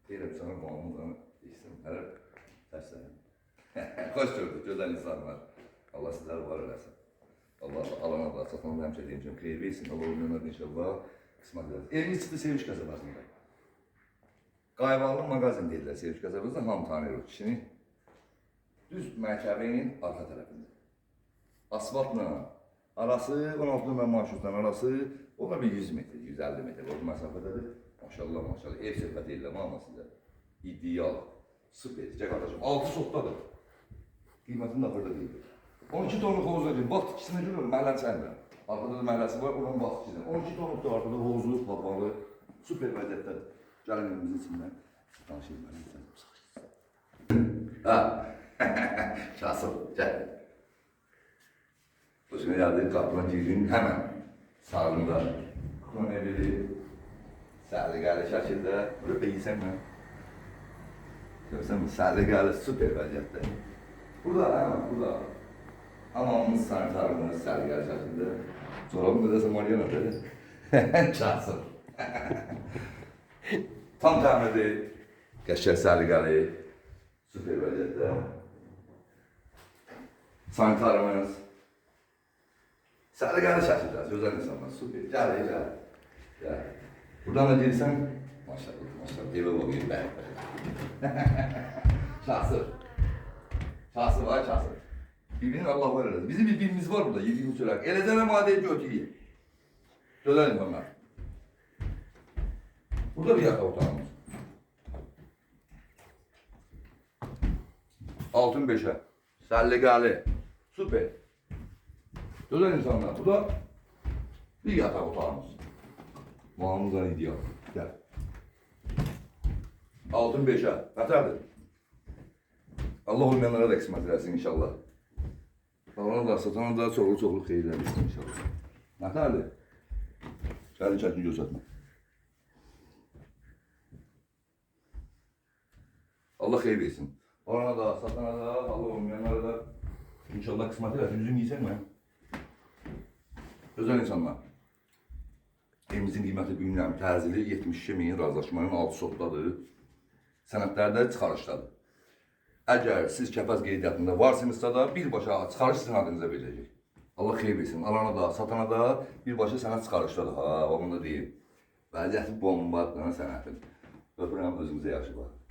Deyirəm sana bağımızdan istəyirəm. Hər səslənəm. Xoş gördük, gözəl insanlar. Allah sizləri var eləsin. Allah alana da, satana da həmçə deyim ki, xeyir versin. Allah olmayanlar inşallah qismət edəsin. Evimiz çıxdı Sevinç qəsəbəsində. Qayvalı mağazin deyirlər Sevinç qəsəbəsində, hamı tanıyır o kişini. Düz mərkəbənin arxa tərəfində. Asfaltla arası, 16 nömrə marşrutla arası, o da bir 100 metr, 150 metr o məsafədədir. Maşallah, maşallah, ev söhbət deyirəm ama sizə. İdeal, süper, çək qardaşım, 6 sotdadır. Qiymətini də burada deyil. 12 tonluq hovuz verir, vaxt ikisini görürüm, məhəlləni sənmirəm. Arkada da məhəlləsi var, onun vaxt ikisini. 12 tonluqdur, arkada hovuzu, papalı, süper vəziyyətdə. Gəlin evimizin içindən. Danışayım mən, ha, Kasım, gəl. Bu şimdi geldik, kapıdan girdin hemen sağında. Kutumun evi, sərliqəli şəkildə, burada yiysən mi? Görsən mi? Sərliqəli, süper vəziyyətdə. Burada, hemen burada. Hamamımız, sanitarımız, sərliqəli şəkildə. Çorabım da desəm Mariyana'dır. Kasım. Tam təmirdir. Qəşəng sərliqəli, süper vəziyyətdə. Sanitarımız. Sərliqəli şəkildə, gözəl insanlar, süper. Gəl. Buradan da gelirsən, maşallah, maşallah, evə bakayım ben. Kasır. Kasır var, kasır. Birbirini Allah var arası. Bizim bir birimiz var burada, yediğimiz olarak. Elezene maddeyi ötüyü. Güzel insanlar. Burada bir yatak otağımız. Altın beşe. Sərliqəli. Süper. Güzel insanlar. Bu da bir yatak otağımız. Muamızdan ideal. Gel. Altın beşe. Qatardır. Allah olmayanlara da qismət eləsin inşallah. Alana da, satana da çoxlu xeyirlər versin inşallah. Qatardır. Gəli çəkin göstərmə. Allah xeyir versin. Alana da, satana da, Allah olmayanlara da inşallah qismət eləsin. Üzüm yiysən mi? Özel insanlar. Evimizin qiyməti bilmirəm, təzili 72.000 razılaşmanın 6 sotdadır. Sənədlərdə çıxarışdadır. Əgər siz kəfəz qeydiyyatında varsınızsa da birbaşa çıxarış sizin adınıza veriləcək. Allah xeyir versin. Alana da, satana da birbaşa sənəd çıxarışdadır. Ha, onu da deyim. Vəziyyəti bombadır sənədin. Öpürəm, özünüzə yaxşı baxın.